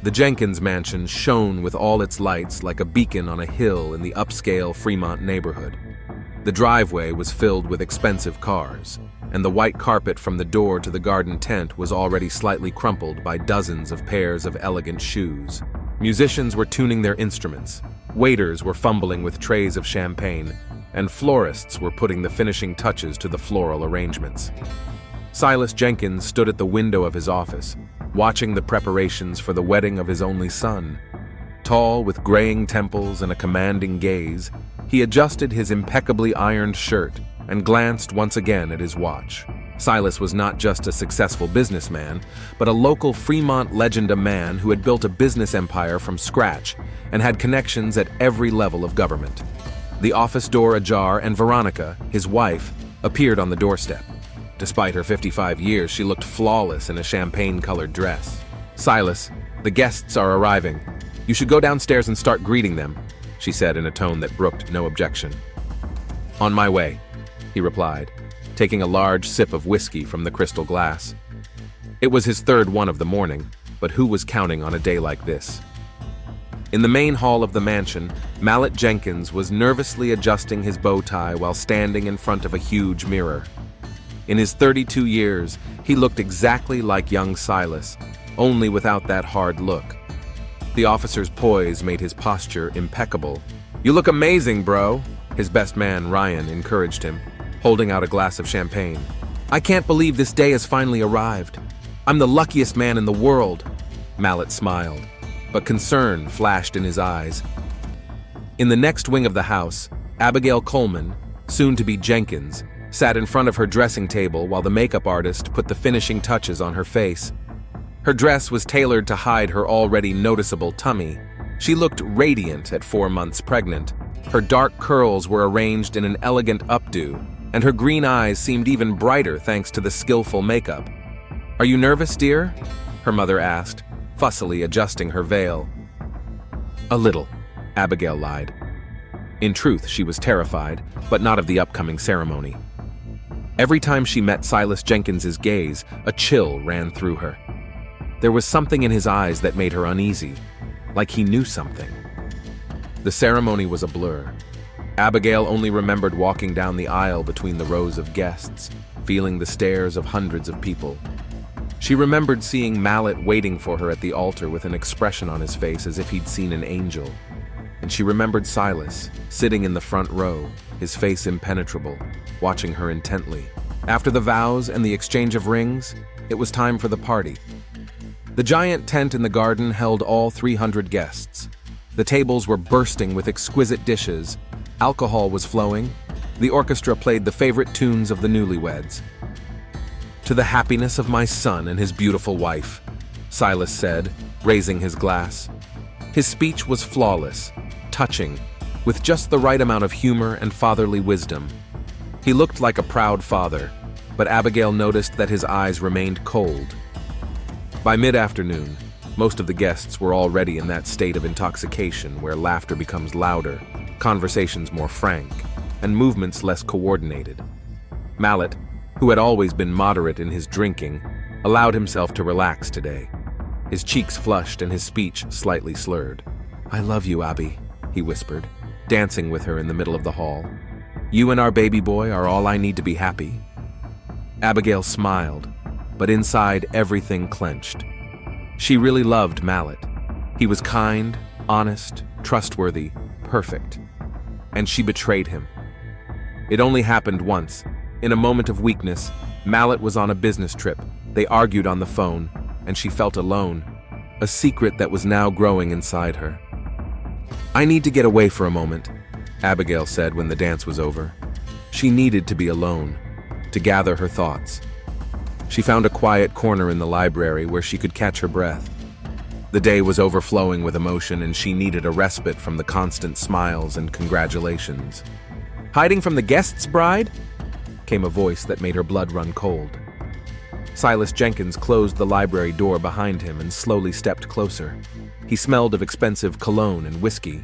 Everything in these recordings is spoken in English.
The Jenkins mansion shone with all its lights like a beacon on a hill in the upscale Fremont neighborhood. The driveway was filled with expensive cars, and the white carpet from the door to the garden tent was already slightly crumpled by dozens of pairs of elegant shoes. Musicians were tuning their instruments, waiters were fumbling with trays of champagne, and florists were putting the finishing touches to the floral arrangements. Silas Jenkins stood at the window of his office, watching the preparations for the wedding of his only son. Tall, with graying temples and a commanding gaze, he adjusted his impeccably ironed shirt and glanced once again at his watch. Silas was not just a successful businessman, but a local Fremont legend, a man who had built a business empire from scratch and had connections at every level of government. The office door ajar, and Veronica, his wife, appeared on the doorstep. Despite her 55 years, she looked flawless in a champagne-colored dress. "Silas, the guests are arriving. You should go downstairs and start greeting them," she said in a tone that brooked no objection. "On my way," he replied, taking a large sip of whiskey from the crystal glass. It was his third one of the morning, but who was counting on a day like this? In the main hall of the mansion, Mallet Jenkins was nervously adjusting his bow tie while standing in front of a huge mirror. In his 32 years, he looked exactly like young Silas, only without that hard look. The officer's poise made his posture impeccable. "You look amazing, bro," his best man, Ryan, encouraged him, holding out a glass of champagne. "I can't believe this day has finally arrived. I'm the luckiest man in the world." Mallet smiled, but concern flashed in his eyes. In the next wing of the house, Abigail Coleman, soon to be Jenkins, sat in front of her dressing table while the makeup artist put the finishing touches on her face. Her dress was tailored to hide her already noticeable tummy. She looked radiant at 4 months pregnant. Her dark curls were arranged in an elegant updo, and her green eyes seemed even brighter thanks to the skillful makeup. "Are you nervous, dear?" her mother asked, fussily adjusting her veil. "A little," Abigail lied. In truth, she was terrified, but not of the upcoming ceremony. Every time she met Silas Jenkins's gaze, a chill ran through her. There was something in his eyes that made her uneasy, like he knew something. The ceremony was a blur. Abigail only remembered walking down the aisle between the rows of guests, feeling the stares of hundreds of people. She remembered seeing Mallet waiting for her at the altar with an expression on his face as if he'd seen an angel. And she remembered Silas, sitting in the front row, his face impenetrable, watching her intently. After the vows and the exchange of rings, it was time for the party. The giant tent in the garden held all 300 guests. The tables were bursting with exquisite dishes, alcohol was flowing, the orchestra played the favorite tunes of the newlyweds. "To the happiness of my son and his beautiful wife," Silas said, raising his glass. His speech was flawless, touching, with just the right amount of humor and fatherly wisdom. He looked like a proud father, but Abigail noticed that his eyes remained cold. By mid-afternoon, most of the guests were already in that state of intoxication where laughter becomes louder, conversations more frank, and movements less coordinated. Mallet, who had always been moderate in his drinking, allowed himself to relax today. His cheeks flushed and his speech slightly slurred. "I love you, Abby," he whispered, dancing with her in the middle of the hall. "You and our baby boy are all I need to be happy." Abigail smiled, but inside everything clenched. She really loved Mallet. He was kind, honest, trustworthy, perfect. And she betrayed him. It only happened once. In a moment of weakness, Mallet was on a business trip. They argued on the phone, and she felt alone, a secret that was now growing inside her. "I need to get away for a moment," Abigail said when the dance was over. She needed to be alone, to gather her thoughts. She found a quiet corner in the library where she could catch her breath. The day was overflowing with emotion, and she needed a respite from the constant smiles and congratulations. "Hiding from the guests, bride?" came a voice that made her blood run cold. Silas Jenkins closed the library door behind him and slowly stepped closer. He smelled of expensive cologne and whiskey.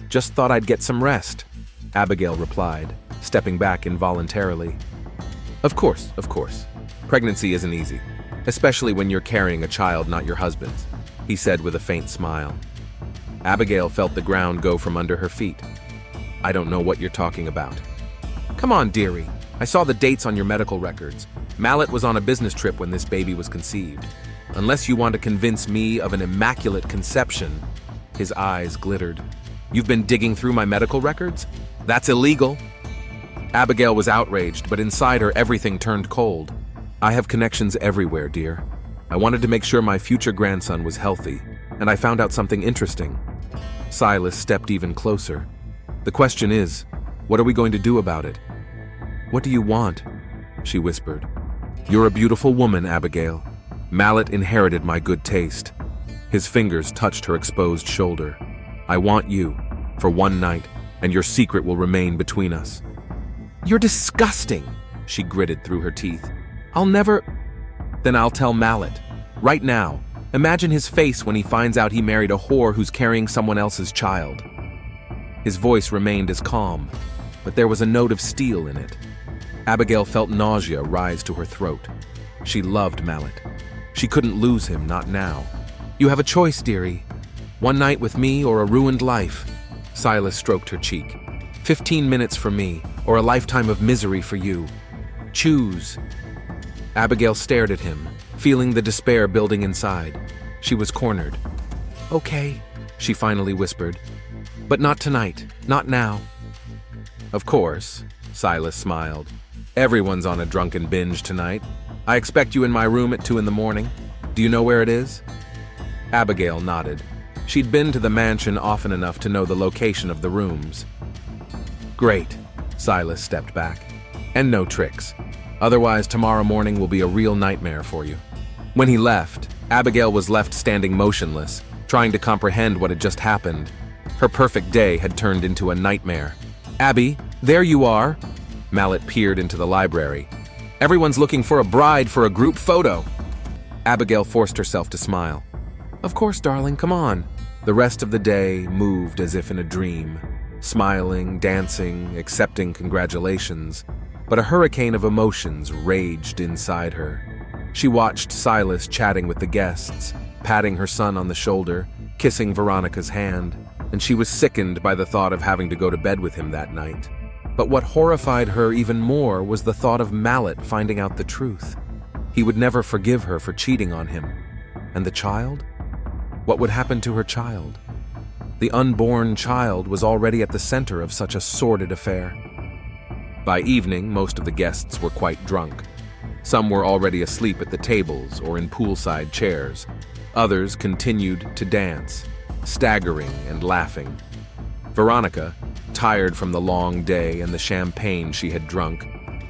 "Just thought I'd get some rest," Abigail replied, stepping back involuntarily. Of course. Pregnancy isn't easy, especially when you're carrying a child not your husband's. he said with a faint smile. Abigail felt the ground go from under her feet. I don't know what you're talking about. Come on, dearie. I saw the dates on your medical records. Mallet was on a business trip when this baby was conceived. Unless you want to convince me of an immaculate conception. His eyes glittered. You've been digging through my medical records? That's illegal. Abigail was outraged, but inside her everything turned cold. I have connections everywhere, dear. I wanted to make sure my future grandson was healthy, and I found out something interesting. Silas stepped even closer. The question is, what are we going to do about it? What do you want? She whispered. You're a beautiful woman, Abigail. Mallet inherited my good taste. His fingers touched her exposed shoulder. I want you, for one night, and your secret will remain between us. You're disgusting, she gritted through her teeth. I'll never... Then I'll tell Mallet. Right now, imagine his face when he finds out he married a whore who's carrying someone else's child. His voice remained as calm, but there was a note of steel in it. Abigail felt nausea rise to her throat. She loved Mallet. She couldn't lose him, not now. You have a choice, dearie. One night with me or a ruined life. Silas stroked her cheek. 15 minutes for me, or a lifetime of misery for you. Choose. Abigail stared at him, feeling the despair building inside. She was cornered. Okay, she finally whispered. But not tonight, not now. Of course, Silas smiled. Everyone's on a drunken binge tonight. I expect you in my room at 2 a.m. Do you know where it is? Abigail nodded. She'd been to the mansion often enough to know the location of the rooms. Great, Silas stepped back. And no tricks. Otherwise, tomorrow morning will be a real nightmare for you. When he left, Abigail was left standing motionless, trying to comprehend what had just happened. Her perfect day had turned into a nightmare. Abby, there you are. Mallet peered into the library. Everyone's looking for a bride for a group photo. Abigail forced herself to smile. Of course, darling, come on. The rest of the day moved as if in a dream, smiling, dancing, accepting congratulations. But a hurricane of emotions raged inside her. She watched Silas chatting with the guests, patting her son on the shoulder, kissing Veronica's hand, and she was sickened by the thought of having to go to bed with him that night. But what horrified her even more was the thought of Mallet finding out the truth. He would never forgive her for cheating on him. And the child? What would happen to her child? The unborn child was already at the center of such a sordid affair. By evening, most of the guests were quite drunk. Some were already asleep at the tables or in poolside chairs. Others continued to dance, staggering and laughing. Veronica, tired from the long day and the champagne she had drunk,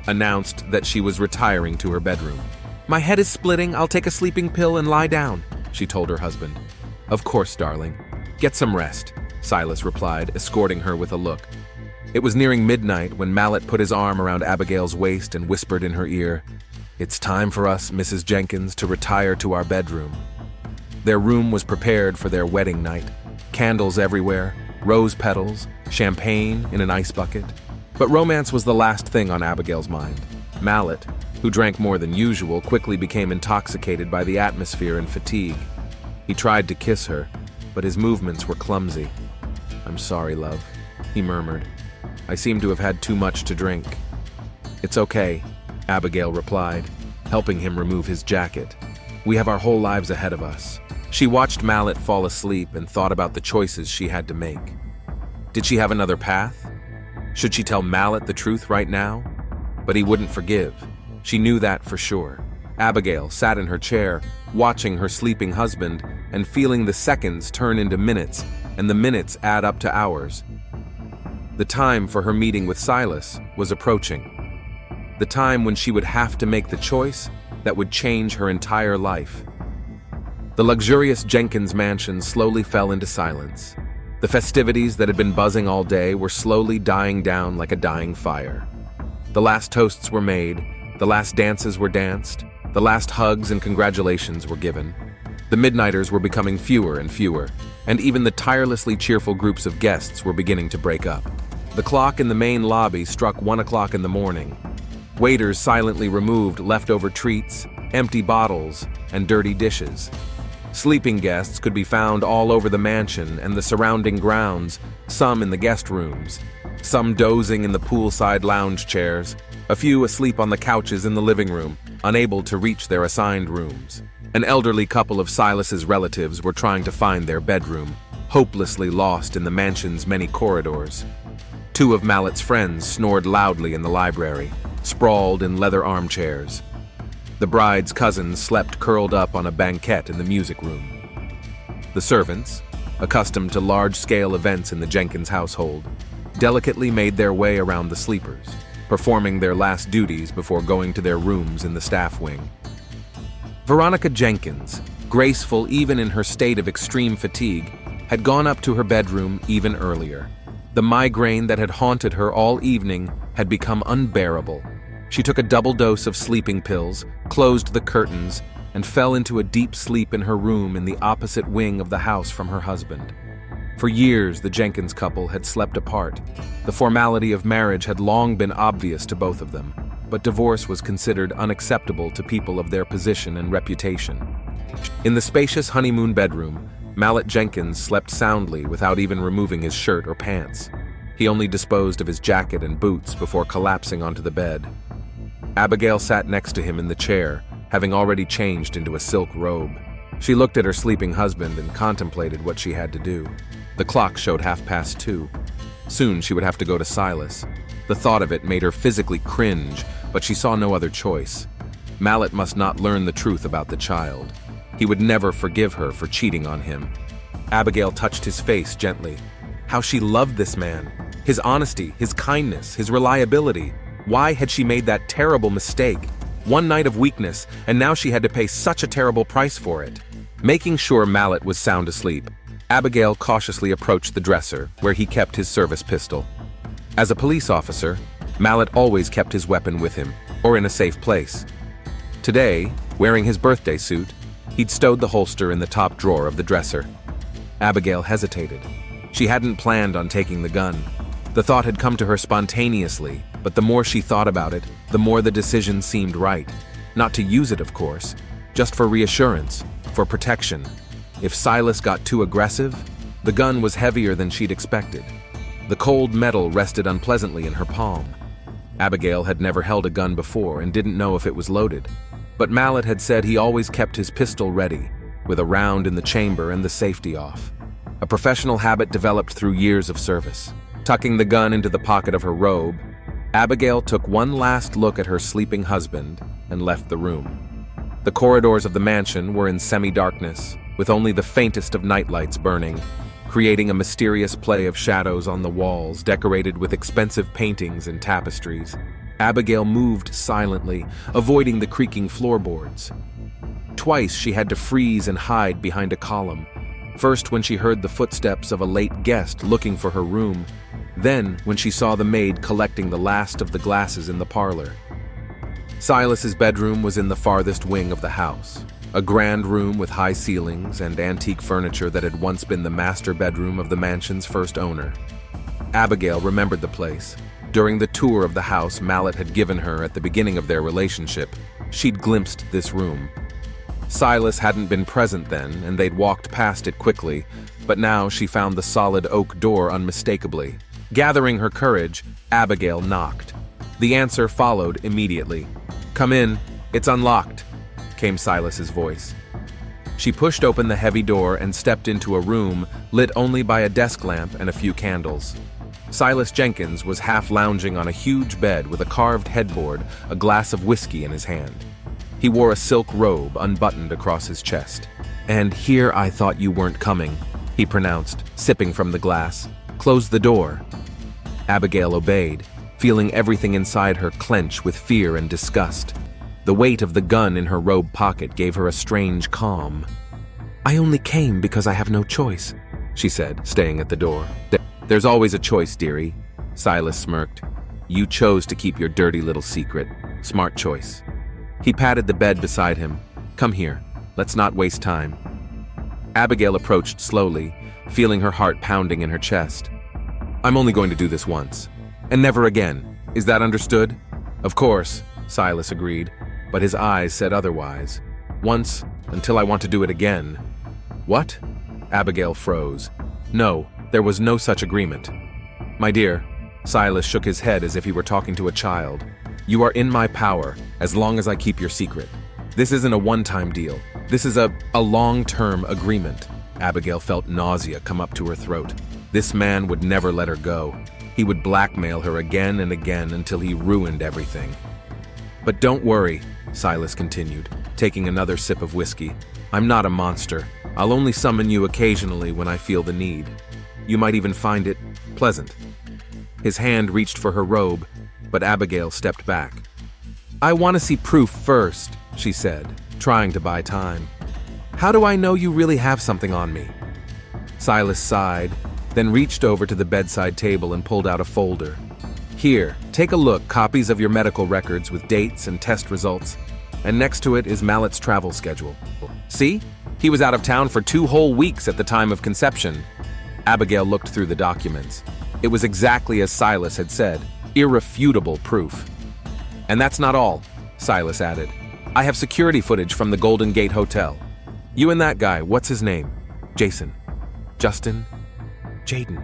announced that she was retiring to her bedroom. My head is splitting, I'll take a sleeping pill and lie down, she told her husband. Of course, darling. Get some rest, Silas replied, escorting her with a look. It was nearing midnight when Mallet put his arm around Abigail's waist and whispered in her ear, It's time for us, Mrs. Jenkins, to retire to our bedroom. Their room was prepared for their wedding night. Candles everywhere, rose petals, champagne in an ice bucket. But romance was the last thing on Abigail's mind. Mallet, who drank more than usual, quickly became intoxicated by the atmosphere and fatigue. He tried to kiss her, but his movements were clumsy. I'm sorry, love, he murmured. I seem to have had too much to drink. It's okay, Abigail replied, helping him remove his jacket. We have our whole lives ahead of us. She watched Mallet fall asleep and thought about the choices she had to make. Did she have another path? Should she tell Mallet the truth right now? But he wouldn't forgive. She knew that for sure. Abigail sat in her chair, watching her sleeping husband and feeling the seconds turn into minutes and the minutes add up to hours. The time for her meeting with Silas was approaching. The time when she would have to make the choice that would change her entire life. The luxurious Jenkins mansion slowly fell into silence. The festivities that had been buzzing all day were slowly dying down like a dying fire. The last toasts were made, the last dances were danced, the last hugs and congratulations were given. The midnighters were becoming fewer and fewer, and even the tirelessly cheerful groups of guests were beginning to break up. The clock in the main lobby struck 1 o'clock in the morning. Waiters silently removed leftover treats, empty bottles, and dirty dishes. Sleeping guests could be found all over the mansion and the surrounding grounds, some in the guest rooms, some dozing in the poolside lounge chairs, a few asleep on the couches in the living room, unable to reach their assigned rooms. An elderly couple of Silas's relatives were trying to find their bedroom, hopelessly lost in the mansion's many corridors. Two of Mallet's friends snored loudly in the library, sprawled in leather armchairs. The bride's cousins slept curled up on a banquette in the music room. The servants, accustomed to large-scale events in the Jenkins household, delicately made their way around the sleepers, performing their last duties before going to their rooms in the staff wing. Veronica Jenkins, graceful even in her state of extreme fatigue, had gone up to her bedroom even earlier. The migraine that had haunted her all evening had become unbearable. She took a double dose of sleeping pills, closed the curtains, and fell into a deep sleep in her room in the opposite wing of the house from her husband. For years, the Jenkins couple had slept apart. The formality of marriage had long been obvious to both of them, but divorce was considered unacceptable to people of their position and reputation. In the spacious honeymoon bedroom, Mallet Jenkins slept soundly without even removing his shirt or pants. He only disposed of his jacket and boots before collapsing onto the bed. Abigail sat next to him in the chair, having already changed into a silk robe. She looked at her sleeping husband and contemplated what she had to do. The clock showed 2:30. Soon she would have to go to Silas. The thought of it made her physically cringe, but she saw no other choice. Mallet must not learn the truth about the child. He would never forgive her for cheating on him. Abigail touched his face gently. How she loved this man. His honesty, his kindness, his reliability. Why had she made that terrible mistake? One night of weakness, and now she had to pay such a terrible price for it. Making sure Mallet was sound asleep, Abigail cautiously approached the dresser, where he kept his service pistol. As a police officer, Mallet always kept his weapon with him, or in a safe place. Today, wearing his birthday suit, he'd stowed the holster in the top drawer of the dresser. Abigail hesitated. She hadn't planned on taking the gun. The thought had come to her spontaneously, but the more she thought about it, the more the decision seemed right. Not to use it, of course, just for reassurance, for protection. If Silas got too aggressive, the gun was heavier than she'd expected. The cold metal rested unpleasantly in her palm. Abigail had never held a gun before and didn't know if it was loaded. But Mallet had said he always kept his pistol ready, with a round in the chamber and the safety off. A professional habit developed through years of service. Tucking the gun into the pocket of her robe, Abigail took one last look at her sleeping husband and left the room. The corridors of the mansion were in semi-darkness, with only the faintest of nightlights burning, creating a mysterious play of shadows on the walls decorated with expensive paintings and tapestries. Abigail moved silently, avoiding the creaking floorboards. Twice she had to freeze and hide behind a column. First when she heard the footsteps of a late guest looking for her room, then when she saw the maid collecting the last of the glasses in the parlor. Silas's bedroom was in the farthest wing of the house, a grand room with high ceilings and antique furniture that had once been the master bedroom of the mansion's first owner. Abigail remembered the place. During the tour of the house Mallet had given her at the beginning of their relationship, she'd glimpsed this room. Silas hadn't been present then, and they'd walked past it quickly, but now she found the solid oak door unmistakably. Gathering her courage, Abigail knocked. The answer followed immediately. "Come in, it's unlocked," came Silas's voice. She pushed open the heavy door and stepped into a room lit only by a desk lamp and a few candles. Silas Jenkins was half lounging on a huge bed with a carved headboard, a glass of whiskey in his hand. He wore a silk robe unbuttoned across his chest. "And here I thought you weren't coming," he pronounced, sipping from the glass. "Close the door." Abigail obeyed, feeling everything inside her clench with fear and disgust. The weight of the gun in her robe pocket gave her a strange calm. "I only came because I have no choice," she said, staying at the door. "There's always a choice, dearie," Silas smirked. "You chose to keep your dirty little secret. Smart choice." He patted the bed beside him. "Come here. Let's not waste time." Abigail approached slowly, feeling her heart pounding in her chest. "I'm only going to do this once, and never again. Is that understood?" "Of course," Silas agreed, but his eyes said otherwise. "Once, until I want to do it again." What? Abigail froze. No, there was no such agreement. My dear, Silas shook his head as if he were talking to a child. You are in my power, as long as I keep your secret. This isn't a one-time deal. This is a long-term agreement. Abigail felt nausea come up to her throat. This man would never let her go. He would blackmail her again and again until he ruined everything. But don't worry, Silas continued, taking another sip of whiskey. I'm not a monster. I'll only summon you occasionally when I feel the need. You might even find it pleasant. His hand reached for her robe, but Abigail stepped back. I want to see proof first, she said, trying to buy time. How do I know you really have something on me? Silas sighed, then reached over to the bedside table and pulled out a folder. Here, take a look, copies of your medical records with dates and test results, and next to it is Mallet's travel schedule. See? He was out of town for 2 whole weeks at the time of conception. Abigail looked through the documents. It was exactly as Silas had said, irrefutable proof. And that's not all, Silas added. I have security footage from the Golden Gate Hotel. You and that guy, what's his name? Jason. Justin? Jaden,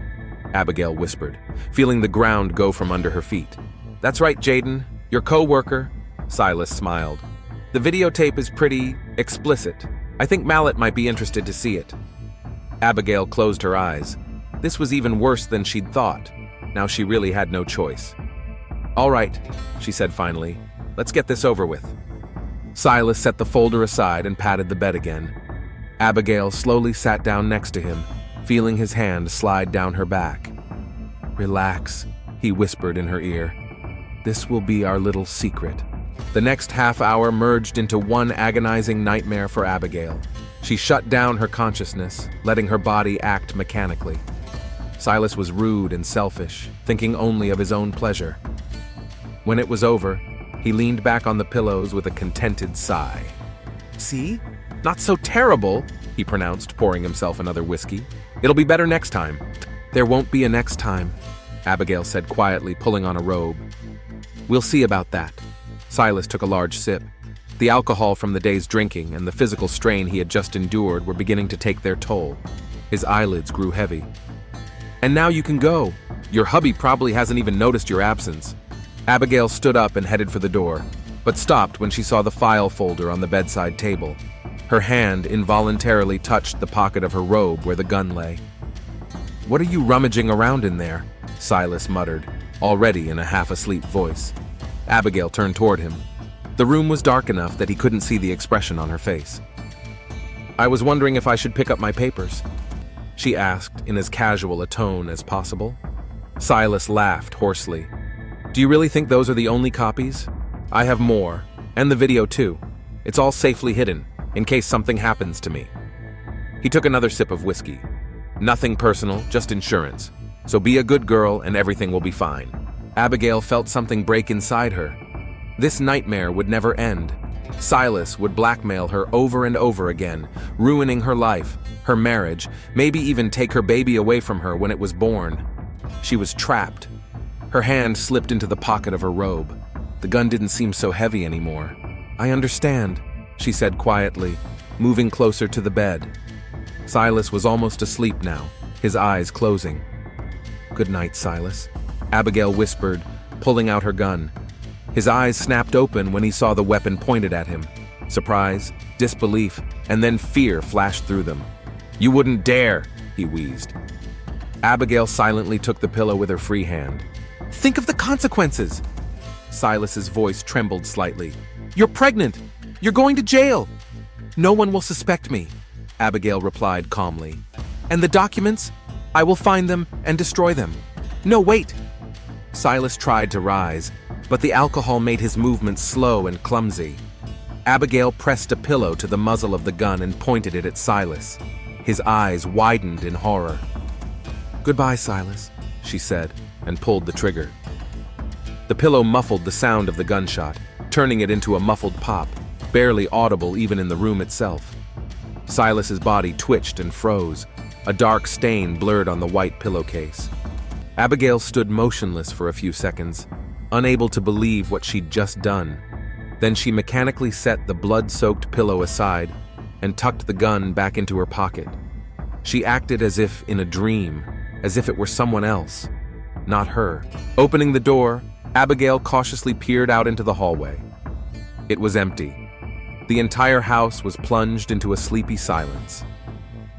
Abigail whispered, feeling the ground go from under her feet. That's right, Jaden, your co-worker, Silas smiled. The videotape is pretty explicit. I think Mallet might be interested to see it. Abigail closed her eyes. This was even worse than she'd thought. Now she really had no choice. All right, she said finally. Let's get this over with. Silas set the folder aside and patted the bed again. Abigail slowly sat down next to him, feeling his hand slide down her back. Relax, he whispered in her ear. This will be our little secret. The next half hour merged into one agonizing nightmare for Abigail. She shut down her consciousness, letting her body act mechanically. Silas was rude and selfish, thinking only of his own pleasure. When it was over, he leaned back on the pillows with a contented sigh. See? Not so terrible, he pronounced, pouring himself another whiskey. It'll be better next time. There won't be a next time, Abigail said quietly, pulling on a robe. We'll see about that. Silas took a large sip. The alcohol from the day's drinking and the physical strain he had just endured were beginning to take their toll. His eyelids grew heavy. And now you can go. Your hubby probably hasn't even noticed your absence. Abigail stood up and headed for the door, but stopped when she saw the file folder on the bedside table. Her hand involuntarily touched the pocket of her robe where the gun lay. What are you rummaging around in there? Silas muttered, already in a half-asleep voice. Abigail turned toward him. The room was dark enough that he couldn't see the expression on her face. I was wondering if I should pick up my papers, she asked in as casual a tone as possible. Silas laughed hoarsely. Do you really think those are the only copies? I have more, and the video too. It's all safely hidden, in case something happens to me. He took another sip of whiskey. Nothing personal, just insurance. So be a good girl and everything will be fine. Abigail felt something break inside her. This nightmare would never end. Silas would blackmail her over and over again, ruining her life, her marriage, maybe even take her baby away from her when it was born. She was trapped. Her hand slipped into the pocket of her robe. The gun didn't seem so heavy anymore. I understand, she said quietly, moving closer to the bed. Silas was almost asleep now, his eyes closing. Good night, Silas, Abigail whispered, pulling out her gun. His eyes snapped open when he saw the weapon pointed at him. Surprise, disbelief, and then fear flashed through them. You wouldn't dare, he wheezed. Abigail silently took the pillow with her free hand. Think of the consequences! Silas's voice trembled slightly. You're pregnant! You're going to jail! No one will suspect me, Abigail replied calmly. And the documents? I will find them and destroy them. No, wait! Silas tried to rise, but the alcohol made his movements slow and clumsy. Abigail pressed a pillow to the muzzle of the gun and pointed it at Silas. His eyes widened in horror. Goodbye, Silas, she said, and pulled the trigger. The pillow muffled the sound of the gunshot, turning it into a muffled pop, barely audible even in the room itself. Silas's body twitched and froze, a dark stain blurred on the white pillowcase. Abigail stood motionless for a few seconds, unable to believe what she'd just done. Then she mechanically set the blood-soaked pillow aside and tucked the gun back into her pocket. She acted as if in a dream, as if it were someone else, not her. Opening the door, Abigail cautiously peered out into the hallway. It was empty. The entire house was plunged into a sleepy silence.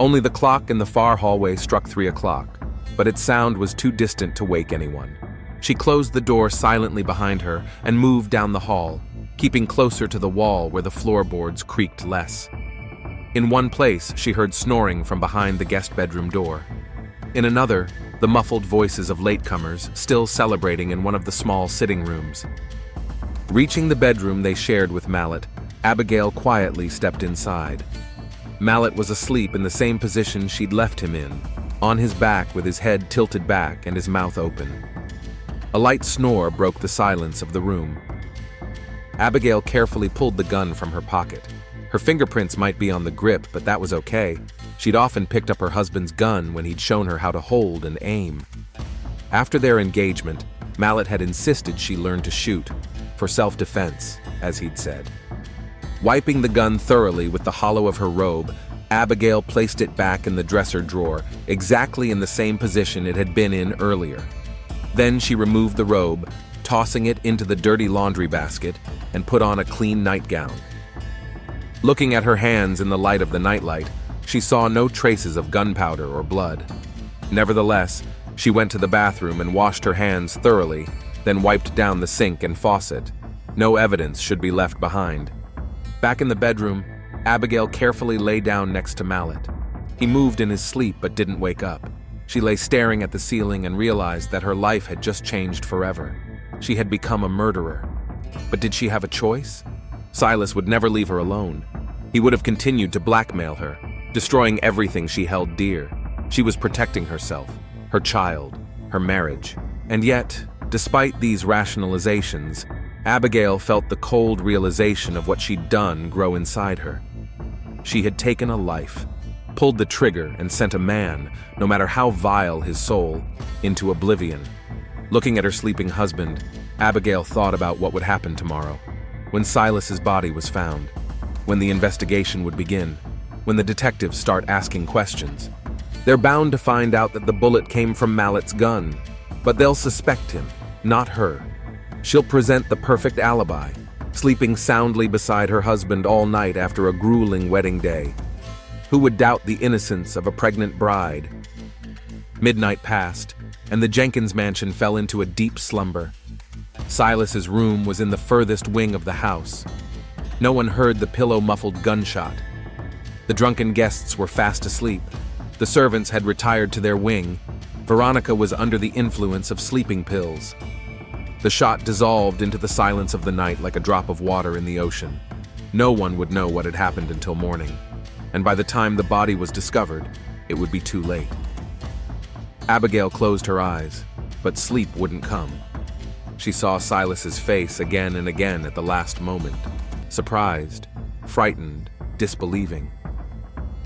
Only the clock in the far hallway struck 3 o'clock, but its sound was too distant to wake anyone. She closed the door silently behind her and moved down the hall, keeping closer to the wall where the floorboards creaked less. In one place, she heard snoring from behind the guest bedroom door. In another, the muffled voices of latecomers still celebrating in one of the small sitting rooms. Reaching the bedroom they shared with Mallet, Abigail quietly stepped inside. Mallet was asleep in the same position she'd left him in, on his back with his head tilted back and his mouth open. A light snore broke the silence of the room. Abigail carefully pulled the gun from her pocket. Her fingerprints might be on the grip, but that was okay. She'd often picked up her husband's gun when he'd shown her how to hold and aim. After their engagement, Mallet had insisted she learn to shoot, for self-defense, as he'd said. Wiping the gun thoroughly with the hollow of her robe, Abigail placed it back in the dresser drawer, exactly in the same position it had been in earlier. Then she removed the robe, tossing it into the dirty laundry basket, and put on a clean nightgown. Looking at her hands in the light of the nightlight, she saw no traces of gunpowder or blood. Nevertheless, she went to the bathroom and washed her hands thoroughly, then wiped down the sink and faucet. No evidence should be left behind. Back in the bedroom, Abigail carefully lay down next to Mallet. He moved in his sleep but didn't wake up. She lay staring at the ceiling and realized that her life had just changed forever. She had become a murderer. But did she have a choice? Silas would never leave her alone. He would have continued to blackmail her, destroying everything she held dear. She was protecting herself, her child, her marriage. And yet, despite these rationalizations, Abigail felt the cold realization of what she'd done grow inside her. She had taken a life, pulled the trigger, and sent a man, no matter how vile his soul, into oblivion. Looking at her sleeping husband, Abigail thought about what would happen tomorrow, when Silas's body was found, when the investigation would begin, when the detectives start asking questions. They're bound to find out that the bullet came from Mallet's gun, but they'll suspect him, not her. She'll present the perfect alibi, sleeping soundly beside her husband all night after a grueling wedding day. Who would doubt the innocence of a pregnant bride? Midnight passed, and the Jenkins mansion fell into a deep slumber. Silas's room was in the furthest wing of the house. No one heard the pillow-muffled gunshot. The drunken guests were fast asleep. The servants had retired to their wing. Veronica was under the influence of sleeping pills. The shot dissolved into the silence of the night like a drop of water in the ocean. No one would know what had happened until morning, and by the time the body was discovered, it would be too late. Abigail closed her eyes, but sleep wouldn't come. She saw Silas's face again and again at the last moment, surprised, frightened, disbelieving.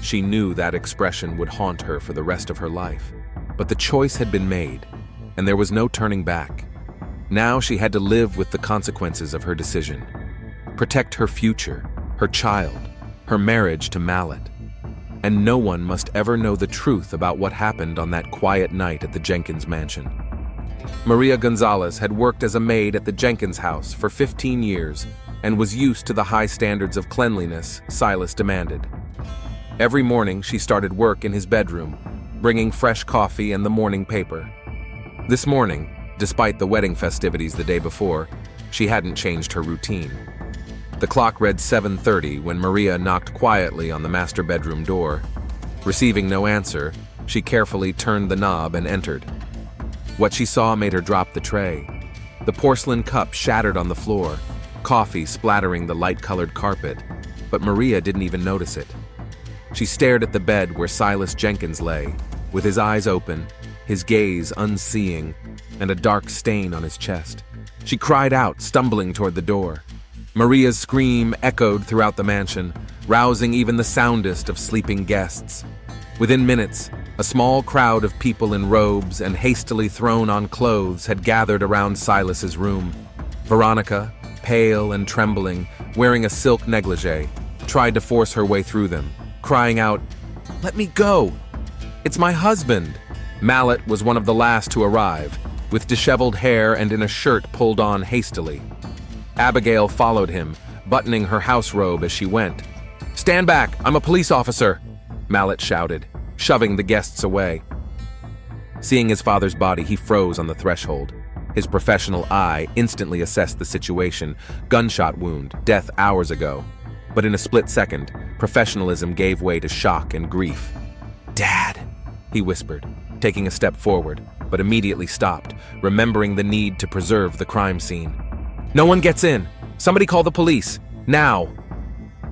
She knew that expression would haunt her for the rest of her life, but the choice had been made, and there was no turning back. Now she had to live with the consequences of her decision. Protect her future, her child, her marriage to Mallet. And no one must ever know the truth about what happened on that quiet night at the Jenkins mansion. Maria Gonzalez had worked as a maid at the Jenkins house for 15 years and was used to the high standards of cleanliness Silas demanded. Every morning she started work in his bedroom, bringing fresh coffee and the morning paper. This morning, despite the wedding festivities the day before, she hadn't changed her routine. The clock read 7:30 when Maria knocked quietly on the master bedroom door. Receiving no answer, she carefully turned the knob and entered. What she saw made her drop the tray. The porcelain cup shattered on the floor, coffee splattering the light-colored carpet, but Maria didn't even notice it. She stared at the bed where Silas Jenkins lay, with his eyes open, his gaze unseeing, and a dark stain on his chest. She cried out, stumbling toward the door. Maria's scream echoed throughout the mansion, rousing even the soundest of sleeping guests. Within minutes, a small crowd of people in robes and hastily thrown-on clothes had gathered around Silas's room. Veronica, pale and trembling, wearing a silk negligee, tried to force her way through them, crying out, "Let me go! It's my husband!" Mallet was one of the last to arrive, with disheveled hair and in a shirt pulled on hastily. Abigail followed him, buttoning her house robe as she went. "Stand back! I'm a police officer!" Mallet shouted, shoving the guests away. Seeing his father's body, he froze on the threshold. His professional eye instantly assessed the situation. Gunshot wound, death hours ago. But in a split second, professionalism gave way to shock and grief. "Dad," he whispered, taking a step forward, but immediately stopped, remembering the need to preserve the crime scene. "No one gets in! Somebody call the police! Now!"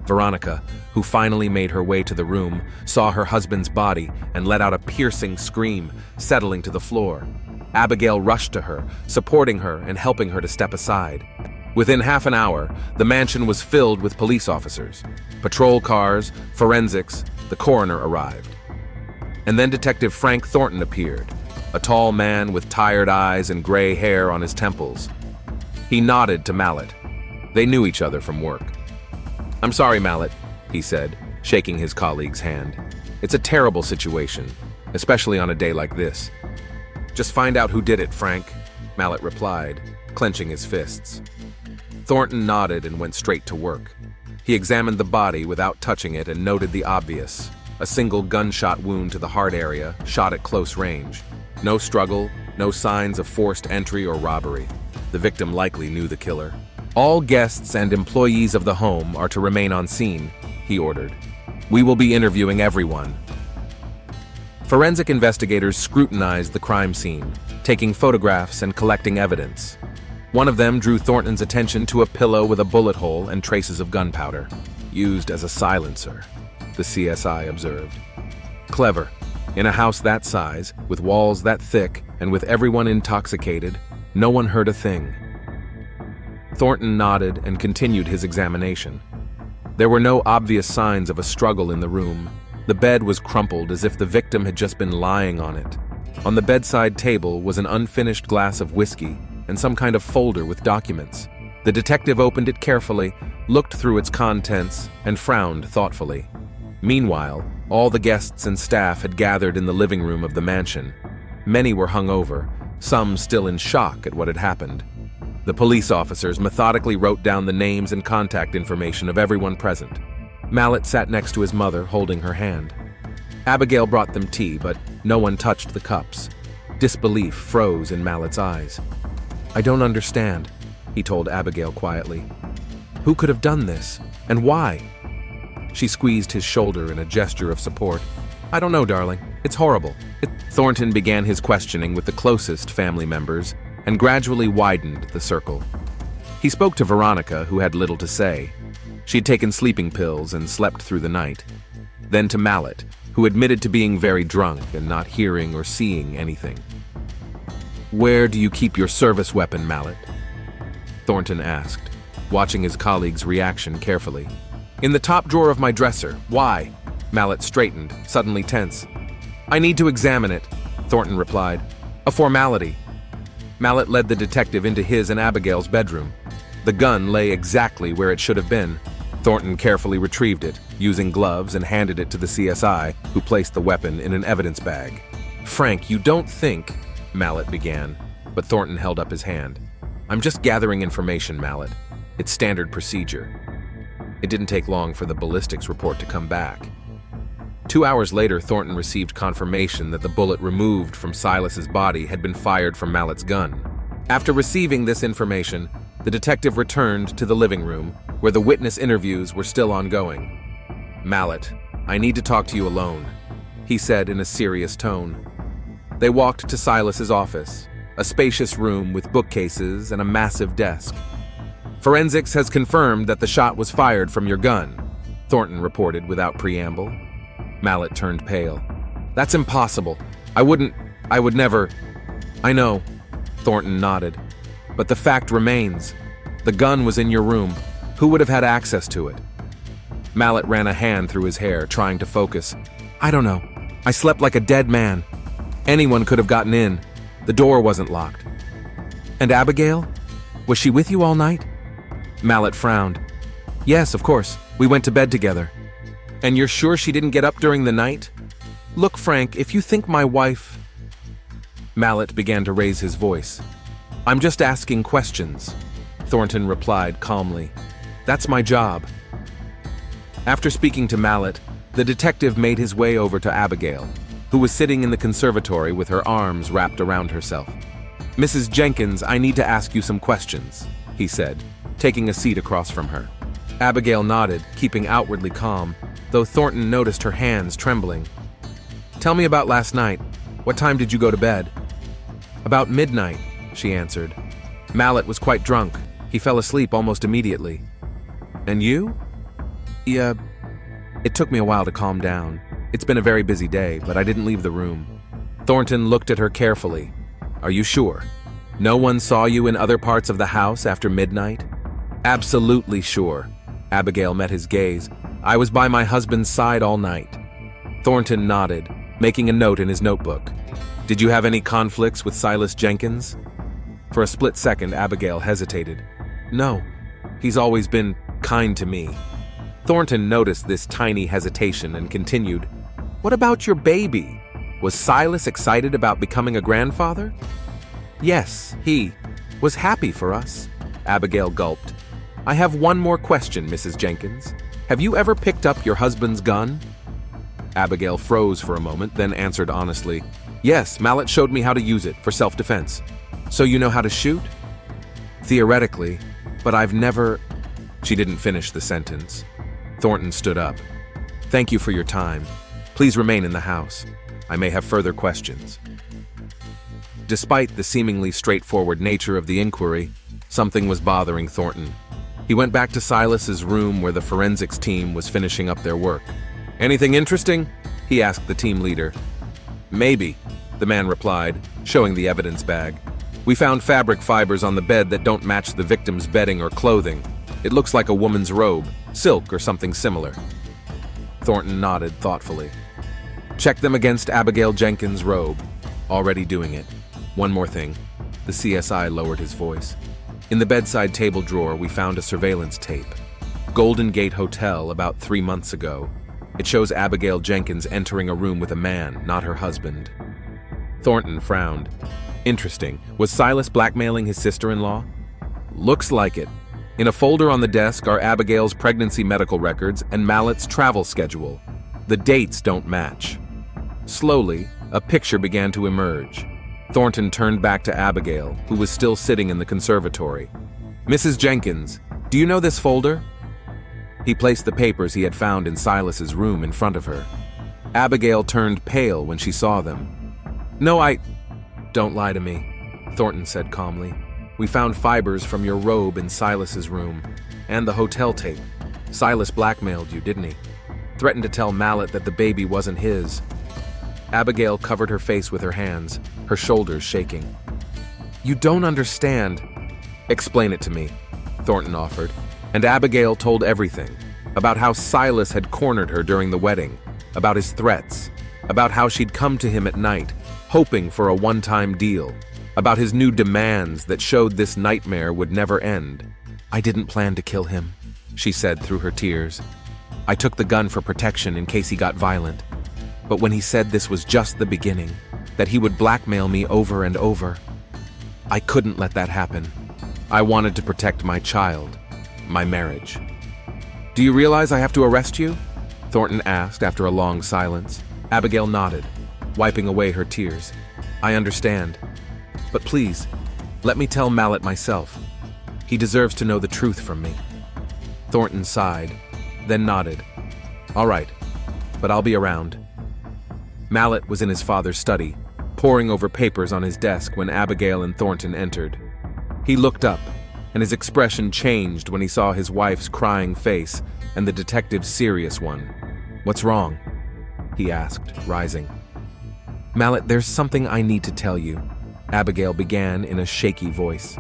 Veronica, who finally made her way to the room, saw her husband's body and let out a piercing scream, settling to the floor. Abigail rushed to her, supporting her and helping her to step aside. Within half an hour, the mansion was filled with police officers. Patrol cars, forensics, the coroner arrived. And then Detective Frank Thornton appeared, a tall man with tired eyes and gray hair on his temples. He nodded to Mallet. They knew each other from work. "I'm sorry, Mallet," he said, shaking his colleague's hand. "It's a terrible situation, especially on a day like this." "Just find out who did it, Frank," Mallet replied, clenching his fists. Thornton nodded and went straight to work. He examined the body without touching it and noted the obvious: a single gunshot wound to the heart area, shot at close range. No struggle, no signs of forced entry or robbery. The victim likely knew the killer. "All guests and employees of the home are to remain on scene," he ordered. "We will be interviewing everyone." Forensic investigators scrutinized the crime scene, taking photographs and collecting evidence. One of them drew Thornton's attention to a pillow with a bullet hole and traces of gunpowder, used as a silencer, the CSI observed. Clever. In a house that size, with walls that thick, and with everyone intoxicated, no one heard a thing. Thornton nodded and continued his examination. There were no obvious signs of a struggle in the room. The bed was crumpled as if the victim had just been lying on it. On the bedside table was an unfinished glass of whiskey and some kind of folder with documents. The detective opened it carefully, looked through its contents, and frowned thoughtfully. Meanwhile, all the guests and staff had gathered in the living room of the mansion. Many were hungover, some still in shock at what had happened. The police officers methodically wrote down the names and contact information of everyone present. Mallet sat next to his mother, holding her hand. Abigail brought them tea, but no one touched the cups. Disbelief froze in Mallet's eyes. "I don't understand," he told Abigail quietly. "Who could have done this? And why?" She squeezed his shoulder in a gesture of support. "I don't know, darling. It's horrible." Thornton began his questioning with the closest family members and gradually widened the circle. He spoke to Veronica, who had little to say. She had taken sleeping pills and slept through the night. Then to Mallet, who admitted to being very drunk and not hearing or seeing anything. "Where do you keep your service weapon, Mallet?" Thornton asked, watching his colleague's reaction carefully. "In the top drawer of my dresser. Why?" Mallet straightened, suddenly tense. "I need to examine it," Thornton replied. "A formality." Mallet led the detective into his and Abigail's bedroom. The gun lay exactly where it should have been. Thornton carefully retrieved it, using gloves, and handed it to the CSI, who placed the weapon in an evidence bag. "Frank, you don't think," Mallet began, but Thornton held up his hand. "I'm just gathering information, Mallet. It's standard procedure." It didn't take long for the ballistics report to come back. 2 hours later, Thornton received confirmation that the bullet removed from Silas's body had been fired from Mallet's gun. After receiving this information, the detective returned to the living room, where the witness interviews were still ongoing. "Mallet, I need to talk to you alone," he said in a serious tone. They walked to Silas's office, a spacious room with bookcases and a massive desk. "Forensics has confirmed that the shot was fired from your gun," Thornton reported without preamble. Mallet turned pale. "That's impossible. I would never." "I know," Thornton nodded. "But the fact remains. The gun was in your room. Who would have had access to it?" Mallet ran a hand through his hair, trying to focus. "I don't know. I slept like a dead man. Anyone could have gotten in. The door wasn't locked." "And Abigail? Was she with you all night?" Mallet frowned. Yes, of course. We went to bed together. And you're sure she didn't get up during the night? Look, Frank, if you think my wife... Mallet began to raise his voice. I'm just asking questions, Thornton replied calmly. That's my job. After speaking to Mallet, the detective made his way over to Abigail, who was sitting in the conservatory with her arms wrapped around herself. Mrs. Jenkins, I need to ask you some questions, he said, taking a seat across from her. Abigail nodded, keeping outwardly calm, though Thornton noticed her hands trembling. Tell me about last night. What time did you go to bed? About midnight, she answered. Mallet was quite drunk. He fell asleep almost immediately. And you? Yeah, it took me a while to calm down. It's been a very busy day, but I didn't leave the room. Thornton looked at her carefully. Are you sure? No one saw you in other parts of the house after midnight? Absolutely sure. Abigail met his gaze. I was by my husband's side all night. Thornton nodded, making a note in his notebook. Did you have any conflicts with Silas Jenkins? For a split second, Abigail hesitated. No, he's always been kind to me. Thornton noticed this tiny hesitation and continued, What about your baby? Was Silas excited about becoming a grandfather? Yes, he was happy for us. Abigail gulped. I have one more question, Mrs. Jenkins. Have you ever picked up your husband's gun? Abigail froze for a moment, then answered honestly, Yes, Mallet showed me how to use it for self-defense. So you know how to shoot? Theoretically, but I've never... She didn't finish the sentence. Thornton stood up. Thank you for your time. Please remain in the house. I may have further questions. Despite the seemingly straightforward nature of the inquiry, something was bothering Thornton. He went back to Silas's room where the forensics team was finishing up their work. Anything interesting? He asked the team leader. Maybe, the man replied, showing the evidence bag. We found fabric fibers on the bed that don't match the victim's bedding or clothing. It looks like a woman's robe, silk or something similar. Thornton nodded thoughtfully. Check them against Abigail Jenkins' robe. Already doing it. One more thing. The CSI lowered his voice. In the bedside table drawer, we found a surveillance tape. Golden Gate Hotel about 3 months ago. It shows Abigail Jenkins entering a room with a man, not her husband. Thornton frowned. Interesting. Was Silas blackmailing his sister-in-law? Looks like it. In a folder on the desk are Abigail's pregnancy medical records and Mallet's travel schedule. The dates don't match. Slowly, a picture began to emerge. Thornton turned back to Abigail, who was still sitting in the conservatory. Mrs. Jenkins, do you know this folder? He placed the papers he had found in Silas's room in front of her. Abigail turned pale when she saw them. No, Don't lie to me, Thornton said calmly. We found fibers from your robe in Silas's room, and the hotel tape. Silas blackmailed you, didn't he? Threatened to tell Mallet that the baby wasn't his. Abigail covered her face with her hands, her shoulders shaking. You don't understand. Explain it to me, Thornton offered, and Abigail told everything, about how Silas had cornered her during the wedding, about his threats, about how she'd come to him at night, hoping for a one-time deal, about his new demands that showed this nightmare would never end. I didn't plan to kill him, she said through her tears. I took the gun for protection in case he got violent. But when he said this was just the beginning, that he would blackmail me over and over, I couldn't let that happen. I wanted to protect my child, my marriage. Do you realize I have to arrest you? Thornton asked after a long silence. Abigail nodded, wiping away her tears. I understand. But please, let me tell Mallet myself. He deserves to know the truth from me. Thornton sighed, then nodded. All right, but I'll be around. Mallet was in his father's study, poring over papers on his desk when Abigail and Thornton entered. He looked up, and his expression changed when he saw his wife's crying face and the detective's serious one. What's wrong? He asked, rising. Mallet, there's something I need to tell you, Abigail began in a shaky voice.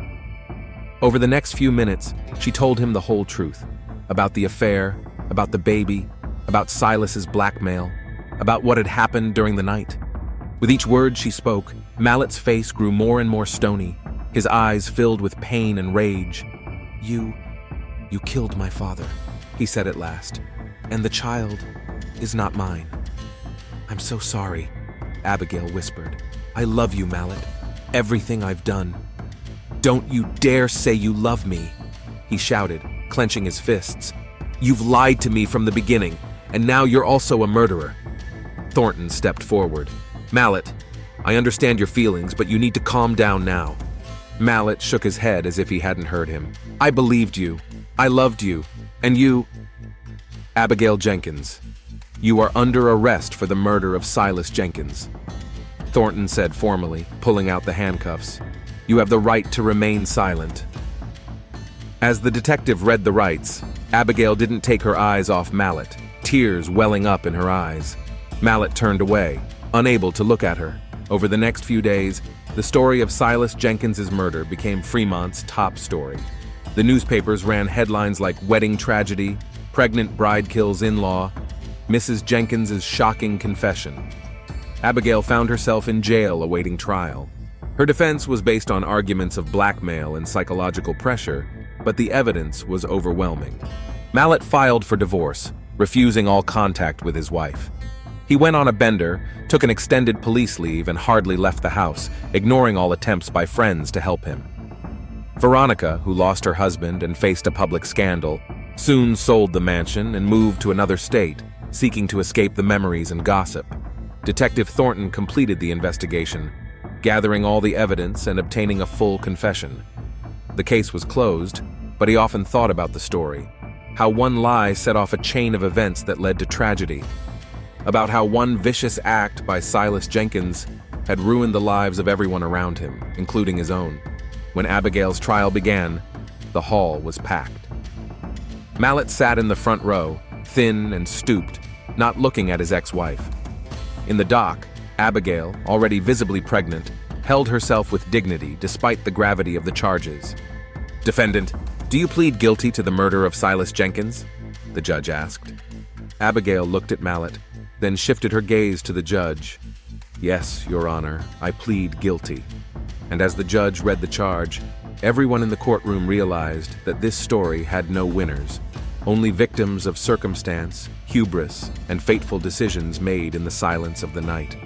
Over the next few minutes, she told him the whole truth, about the affair, about the baby, about Silas's blackmail, about what had happened during the night. With each word she spoke, Mallet's face grew more and more stony, his eyes filled with pain and rage. You killed my father, he said at last. "And the child is not mine." "I'm so sorry," Abigail whispered. "I love you, Mallet. Everything I've done." "Don't you dare say you love me," he shouted, clenching his fists. "You've lied to me from the beginning, and now you're also a murderer." Thornton stepped forward. "Mallet, I understand your feelings, but you need to calm down now." Mallet shook his head as if he hadn't heard him. "I believed you. I loved you. And you—" "Abigail Jenkins, you are under arrest for the murder of Silas Jenkins," Thornton said formally, pulling out the handcuffs. "You have the right to remain silent." As the detective read the rights, Abigail didn't take her eyes off Mallet, tears welling up in her eyes. Mallet turned away, unable to look at her. Over the next few days, the story of Silas Jenkins's murder became Fremont's top story. The newspapers ran headlines like "Wedding Tragedy," "Pregnant Bride Kills In-Law," "Mrs. Jenkins's Shocking Confession." Abigail found herself in jail awaiting trial. Her defense was based on arguments of blackmail and psychological pressure, but the evidence was overwhelming. Mallet filed for divorce, refusing all contact with his wife. He went on a bender, took an extended police leave, and hardly left the house, ignoring all attempts by friends to help him. Veronica, who lost her husband and faced a public scandal, soon sold the mansion and moved to another state, seeking to escape the memories and gossip. Detective Thornton completed the investigation, gathering all the evidence and obtaining a full confession. The case was closed, but he often thought about the story, how one lie set off a chain of events that led to tragedy, about how one vicious act by Silas Jenkins had ruined the lives of everyone around him, including his own. When Abigail's trial began, the hall was packed. Mallet sat in the front row, thin and stooped, not looking at his ex-wife. In the dock, Abigail, already visibly pregnant, held herself with dignity despite the gravity of the charges. "Defendant, do you plead guilty to the murder of Silas Jenkins?" the judge asked. Abigail looked at Mallet, then shifted her gaze to the judge. "Yes, Your Honor, I plead guilty." And as the judge read the charge, everyone in the courtroom realized that this story had no winners, only victims of circumstance, hubris, and fateful decisions made in the silence of the night.